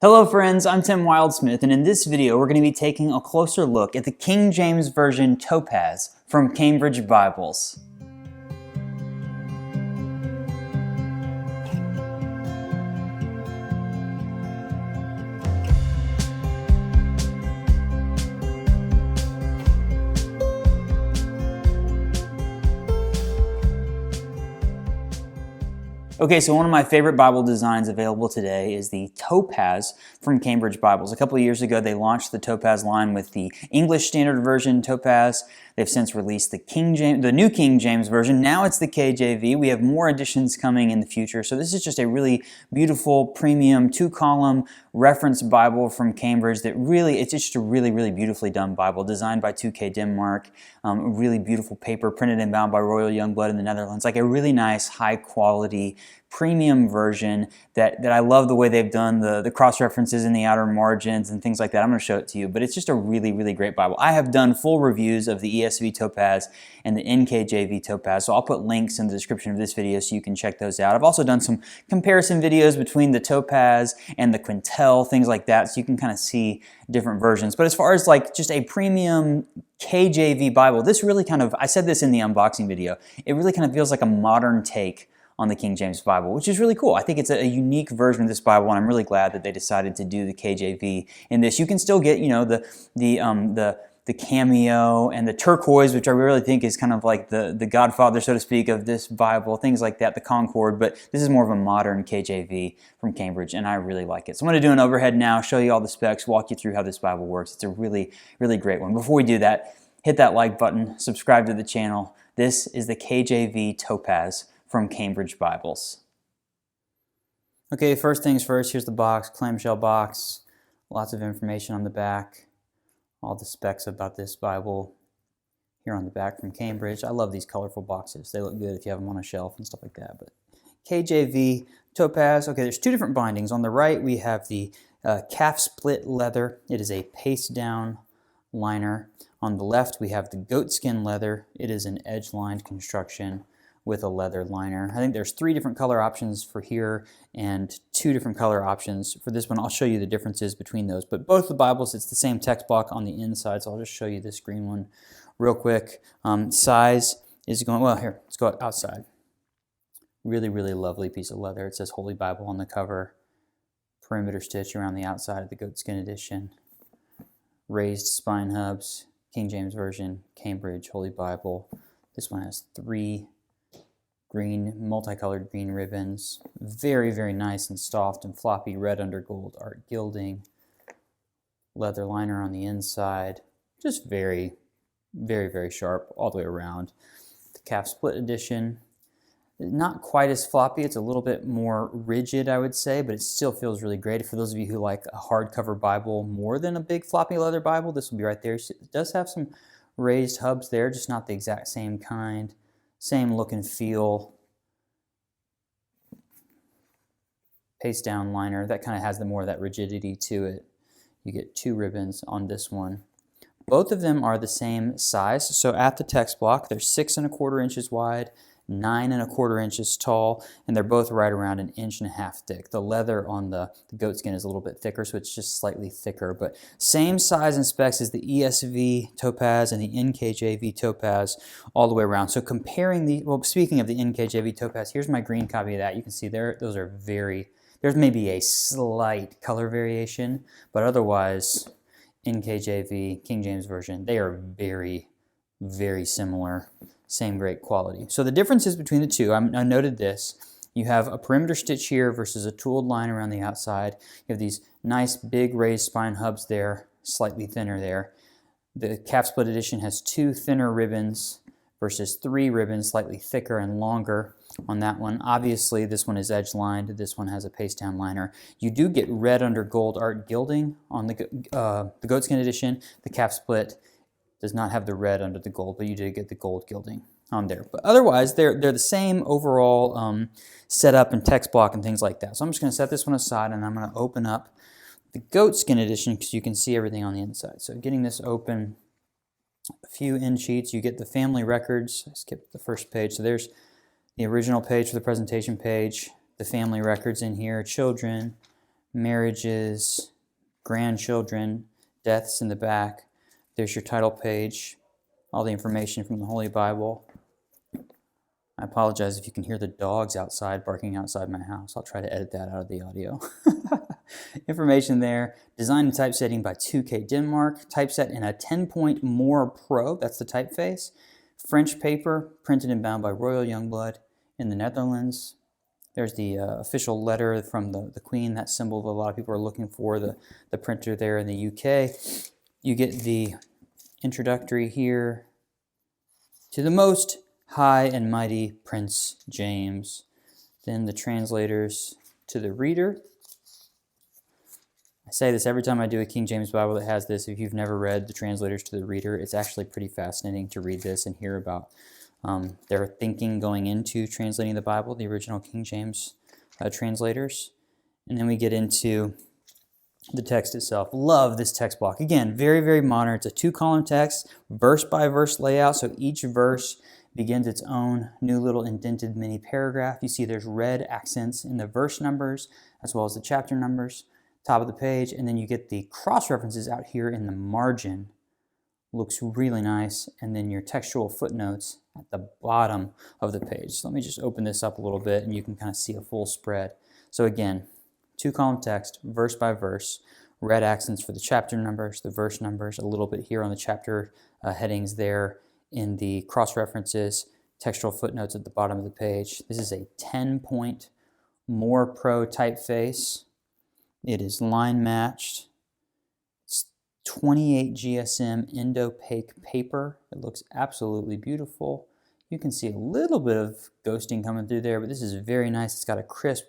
Hello friends, I'm Tim Wildsmith, and in this video we're going to be taking a closer look at the King James Version Topaz from Cambridge Bibles. Okay, so one of my favorite Bible designs available today is the Topaz from Cambridge Bibles. A couple of years ago, they launched the Topaz line with the English Standard Version Topaz. They've since released the new King James Version. Now it's the KJV. We have more editions coming in the future. So this is just a really beautiful, premium, two-column reference Bible from Cambridge that it's just a really, really beautifully done Bible, designed by 2K Denmark. Really beautiful paper, printed and bound by Royal Youngblood in the Netherlands. Like a really nice, high-quality, premium version that I love the way they've done the cross references in the outer margins and things like that. I'm going to show it to you, but it's just a really, really great Bible. I have done full reviews of the ESV Topaz and the NKJV Topaz, so I'll put links in the description of this video so you can check those out. I've also done some comparison videos between the Topaz and the Quintel, things like that, so you can kind of see different versions. But as far as like just a premium KJV Bible, this really kind of, I said this in the unboxing video, it really kind of feels like a modern take on the King James Bible, which is really cool. I think it's a unique version of this Bible, and I'm really glad that they decided to do the KJV in this. You can still get, you know, the cameo and the turquoise, which I really think is kind of like the godfather, so to speak, of this Bible, things like that, the Concord, but this is more of a modern KJV from Cambridge, and I really like it. So I'm going to do an overhead now, show you all the specs, walk you through how this Bible works. It's a really, really great one. Before we do that, hit that like button, subscribe to the channel. This is the KJV Topaz from Cambridge Bibles. Okay, first things first, here's the box, clamshell box, lots of information on the back, all the specs about this Bible here on the back from Cambridge. I love these colorful boxes. They look good if you have them on a shelf and stuff like that. But KJV Topaz, okay, there's two different bindings. On the right, we have the calf split leather. It is a paste down liner. On the left, we have the goatskin leather. It is an edge-lined construction with a leather liner. I think there's 3 different color options for here and 2 different color options for this one. I'll show you the differences between those. But both the Bibles, it's the same text block on the inside, so I'll just show you this green one real quick. Size is going, well, here, let's go outside. Really, really lovely piece of leather. It says Holy Bible on the cover. Perimeter stitch around the outside of the goatskin edition. Raised spine hubs, King James Version, Cambridge, Holy Bible. This one has 3 green, multicolored green ribbons. Very, very nice and soft and floppy red under gold art gilding. Leather liner on the inside. Just very, very, very sharp all the way around. The calf split edition, not quite as floppy. It's a little bit more rigid, I would say, but it still feels really great. For those of you who like a hardcover Bible more than a big floppy leather Bible, this will be right there. It does have some raised hubs there, just not the exact same kind. Same look and feel. Paste down liner, that kind of has more of that rigidity to it. You get 2 ribbons on this one. Both of them are the same size. So at the text block, they're 6 1/4 inches wide, 9 1/4 inches tall, and they're both right around 1.5 inches thick. The leather on the goatskin is a little bit thicker, so it's just slightly thicker, but same size and specs as the ESV Topaz and the NKJV Topaz all the way around. So comparing well, speaking of the NKJV Topaz, here's my green copy of that. You can see those are there's maybe a slight color variation, but otherwise, NKJV, King James Version, they are very, very similar. Same great quality. So the differences between the two, I noted this. You have a perimeter stitch here versus a tooled line around the outside. You have these nice big raised spine hubs there, slightly thinner there. The calf split edition has 2 thinner ribbons versus 3 ribbons, slightly thicker and longer on that one. Obviously, this one is edge lined. This one has a paste down liner. You do get red under gold art gilding on the goatskin edition. The calf split does not have the red under the gold, but you did get the gold gilding on there. But otherwise, they're the same overall setup and text block and things like that. So I'm just going to set this one aside, and I'm going to open up the goatskin edition because you can see everything on the inside. So getting this open, a few end sheets. You get the family records. I skipped the first page. So there's the original page for the presentation page, the family records in here, children, marriages, grandchildren, deaths in the back. There's your title page, all the information from the Holy Bible. I apologize if you can hear the dogs outside barking outside my house. I'll try to edit that out of the audio. Information there. Design and typesetting by 2K Denmark. Typeset in a 10-point More Pro. That's the typeface. French paper, printed and bound by Royal Youngblood in the Netherlands. There's the official letter from the Queen, that symbol that a lot of people are looking for, the printer there in the UK. You get the introductory here to the most high and mighty Prince James. Then the translators to the reader. I say this every time I do a King James Bible that has this. If you've never read the translators to the reader, it's actually pretty fascinating to read this and hear about their thinking going into translating the Bible, the original King James translators. And then we get into the text itself. Love this text block. Again, very, very modern. It's a 2-column text, verse-by-verse layout, so each verse begins its own new little indented mini paragraph. You see there's red accents in the verse numbers as well as the chapter numbers, top of the page, and then you get the cross references out here in the margin. Looks really nice, and then your textual footnotes at the bottom of the page. So let me just open this up a little bit and you can kind of see a full spread. So again, 2-column text, verse by verse, red accents for the chapter numbers, the verse numbers, a little bit here on the chapter headings there in the cross-references, textual footnotes at the bottom of the page. This is a 10-point More Pro typeface. It is line matched. It's 28 GSM end-opaque paper. It looks absolutely beautiful. You can see a little bit of ghosting coming through there, but this is very nice. It's got a crisp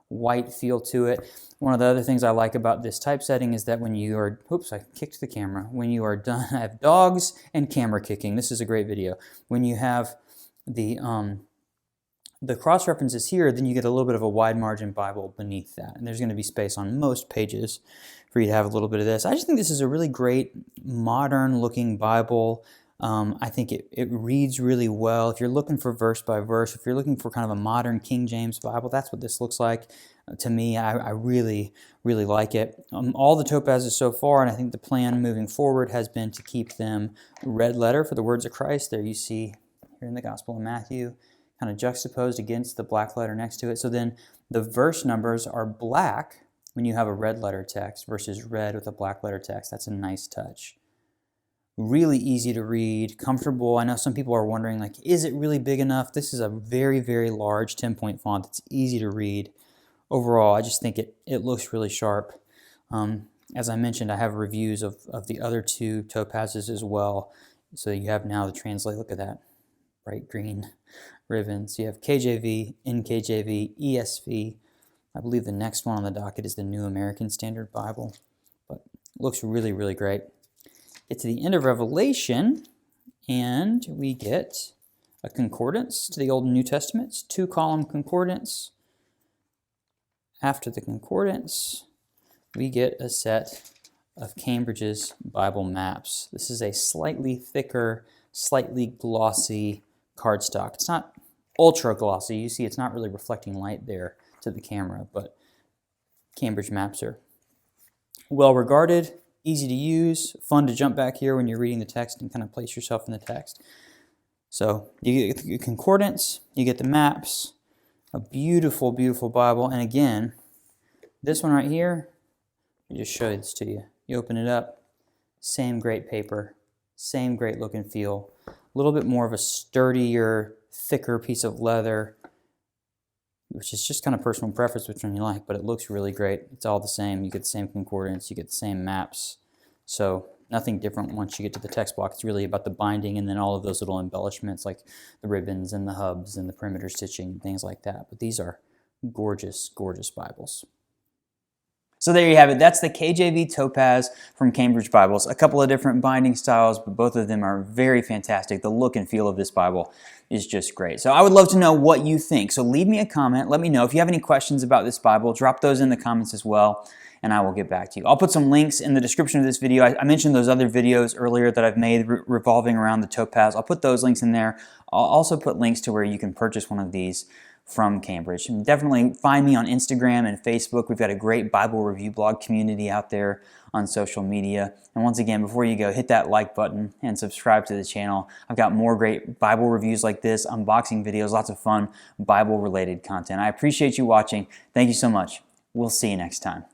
white feel to it. One of the other things I like about this typesetting is that when you are, oops, I kicked the camera. When you are done, I have dogs and camera kicking. This is a great video. When you have the cross references here, then you get a little bit of a wide margin Bible beneath that. And there's going to be space on most pages for you to have a little bit of this. I just think this is a really great modern looking Bible. I think it reads really well. If you're looking for verse by verse, if you're looking for kind of a modern King James Bible, that's what this looks like. To me, I really, really like it. All the Topazes so far, and I think the plan moving forward has been to keep them red letter for the words of Christ. There you see here in the Gospel of Matthew, kind of juxtaposed against the black letter next to it. So then the verse numbers are black when you have a red letter text versus red with a black letter text. That's a nice touch. Really easy to read, comfortable. I know some people are wondering, like, is it really big enough? This is a very, very large 10-point font. It's easy to read. Overall, I just think it looks really sharp. As I mentioned, I have reviews of the other 2 Topazes as well. So you have now the translate. Look at that bright green ribbons. You have KJV, NKJV, ESV. I believe the next one on the docket is the New American Standard Bible. But it looks really, really great. Get to the end of Revelation, and we get a concordance to the Old and New Testaments, 2-column concordance. After the concordance, we get a set of Cambridge's Bible maps. This is a slightly thicker, slightly glossy cardstock. It's not ultra glossy. You see it's not really reflecting light there to the camera, but Cambridge maps are well regarded, easy to use, fun to jump back here when you're reading the text and kind of place yourself in the text. So you get the concordance, you get the maps, a beautiful, beautiful Bible. And again, this one right here, I'll just show this to you. You open it up, same great paper, same great look and feel. A little bit more of a sturdier, thicker piece of leather, which is just kind of personal preference which one you like, but it looks really great. It's all the same. You get the same concordance, you get the same maps. So nothing different once you get to the text block. It's really about the binding and then all of those little embellishments like the ribbons and the hubs and the perimeter stitching and things like that. But these are gorgeous, gorgeous Bibles. So there you have it. That's the KJV Topaz from Cambridge Bibles. A couple of different binding styles, but both of them are very fantastic. The look and feel of this Bible is just great. So I would love to know what you think. So leave me a comment. Let me know. If you have any questions about this Bible, drop those in the comments as well, and I will get back to you. I'll put some links in the description of this video. I mentioned those other videos earlier that I've made revolving around the Topaz. I'll put those links in there. I'll also put links to where you can purchase one of these from Cambridge. And definitely find me on Instagram and Facebook. We've got a great Bible review blog community out there on social media. And once again, before you go, hit that like button and subscribe to the channel. I've got more great Bible reviews like this, unboxing videos, lots of fun Bible-related content. I appreciate you watching. Thank you so much. We'll see you next time.